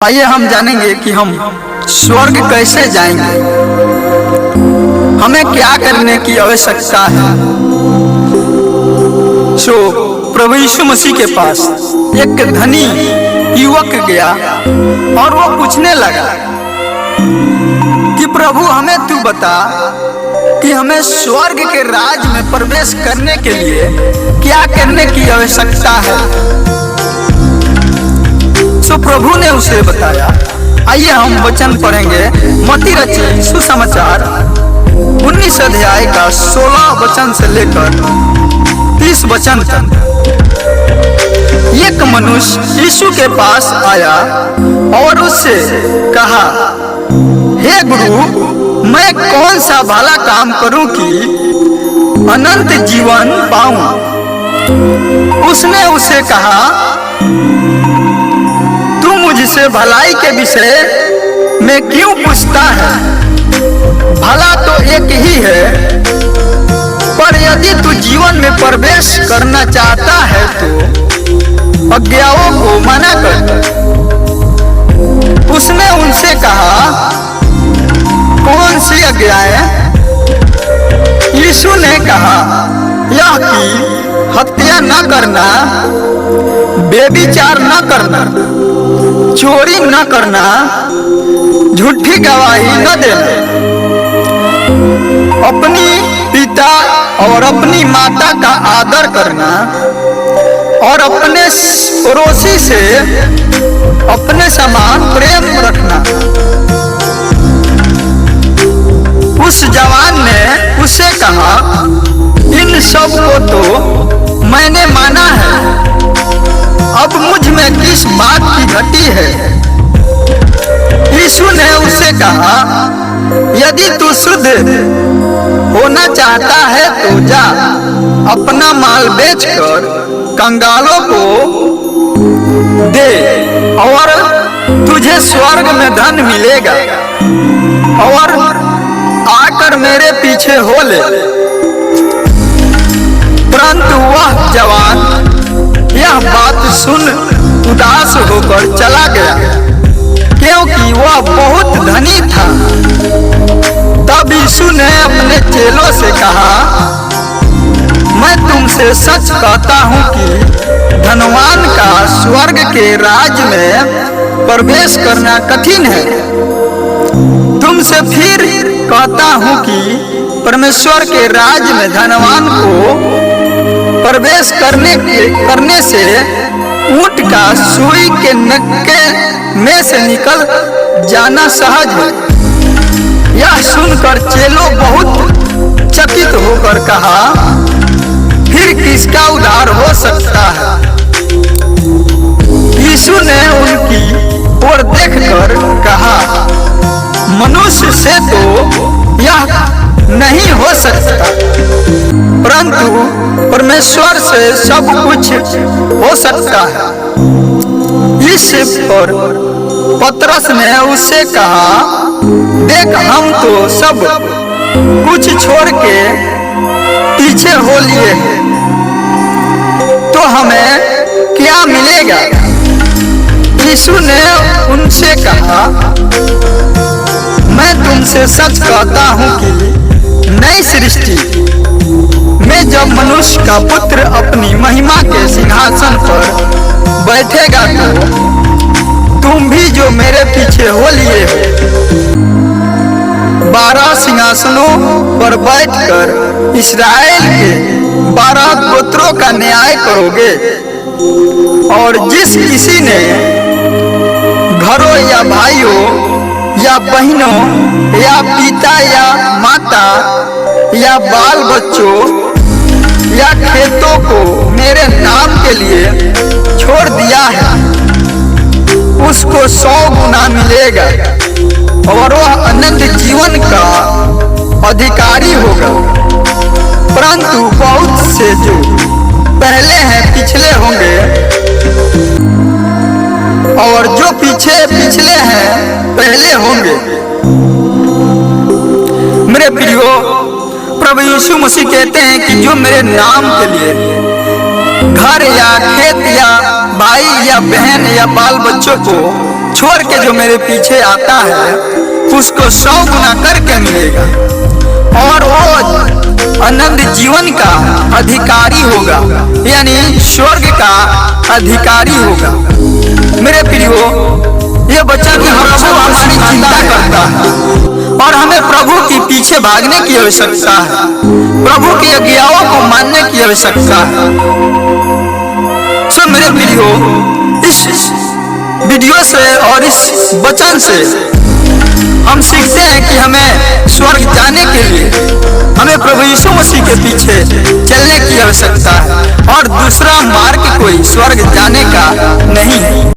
आइए हम जानेंगे कि हम स्वर्ग कैसे जाएंगे, हमें क्या करने की आवश्यकता है। प्रभु यीशु मसीह के पास एक धनी युवक गया और वो पूछने लगा कि प्रभु हमें तू बता कि हमें स्वर्ग के राज में प्रवेश करने के लिए क्या करने की आवश्यकता है। प्रभु ने उसे बताया। आइए हम वचन पढ़ेंगे मत्ती रचित सुसमाचार 19 अध्याय का 16 वचन से लेकर 30 वचन तक। एक मनुष्य यीशु के पास आया और उससे कहा, हे गुरु, मैं कौन सा भला काम करूं कि अनंत जीवन पाऊं। उसने उसे कहा, मुझसे भलाई के विषय में क्यों पूछता है? भला तो एक ही है, पर यदि तू जीवन में प्रवेश करना चाहता है तो आज्ञाओं को माना कर। उसने उनसे कहा, कौन सी आज्ञाएं? यीशु ने कहा, यह कि हत्या न करना, व्यभिचार न करना, चोरी न करना, झूठी गवाही न देना, अपनी पिता और अपनी माता का आदर करना और अपने पड़ोसी से अपने समान प्रेम रखना। उस जवान ने उससे कहा, इन सब को तो मैंने माना है, अब मुझ में किस बात की घटी है? यीशु ने उससे कहा, यदि तू शुद्ध होना चाहता है तो जा, अपना माल बेचकर कंगालों को दे और तुझे स्वर्ग में धन मिलेगा, और आकर मेरे पीछे हो ले। परंतु वह जवान यह बात सुन उदास होकर चला गया, क्योंकि वह बहुत धनी था। तब यीशु ने अपने चेलों से कहा, मैं तुमसे सच कहता हूँ कि धनवान का स्वर्ग के राज में प्रवेश करना कठिन है। तुमसे फिर कहता हूँ कि परमेश्वर के राज में धनवान को प्रवेश करने से ऊंट का सुई के नक्के में से निकल जाना सहज है। यह सुनकर चेलों बहुत चकित होकर कहा, फिर किसका उद्धार हो सकता है? यीशु ने उनकी ओर देखकर कहा, मनुष्य से तो यह नहीं हो सकता, परंतु परमेश्वर से सब कुछ हो सकता है। इस पर पतरस ने उससे कहा, देख, हम तो सब कुछ छोड़ के पीछे हो लिए हैं, तो हमें क्या मिलेगा? यीशु ने उनसे कहा, मैं तुमसे सच कहता हूँ कि नई सृष्टि में जब मनुष्य का पुत्र अपनी महिमा के सिंहासन पर बैठेगा तो तुम भी जो मेरे पीछे हो लिए हो 12 सिंहासनों पर बैठकर इस्राएल के 12 गोत्रों का न्याय करोगे। और जिस किसी ने घरों या भाइयों या बहनों या पिता या माता या बाल बच्चों या खेतों को मेरे नाम के लिए छोड़ दिया है, उसको 100 गुना मिलेगा और वह अनंत जीवन का अधिकारी होगा। परंतु बहुत से जो पहले हैं पिछले होंगे, और जो पिछले हैं पहले होंगे। मेरे प्रियो, प्रभु यीशु मसीह कहते हैं कि जो मेरे नाम के लिए घर या खेत या भाई या बहन या बाल बच्चों को छोड़ के जो मेरे पीछे आता है उसको 100 गुना करके मिलेगा और वो अनंत जीवन का अधिकारी होगा, यानी स्वर्ग का अधिकारी होगा। मेरे प्रियो, ये वचन हम सब हमारी चिंता करता है और हमें प्रभु के पीछे भागने की आवश्यकता है, प्रभु की आज्ञाओं को मानने की आवश्यकता है। सो मेरे प्रियो, इस वीडियो से और इस वचन से हम सीखते हैं कि हमें स्वर्ग जाने के लिए हमें प्रभु यीशु मसीह के पीछे चलने की आवश्यकता है और दूसरा मार्ग कोई स्वर्ग जाने का नहीं है।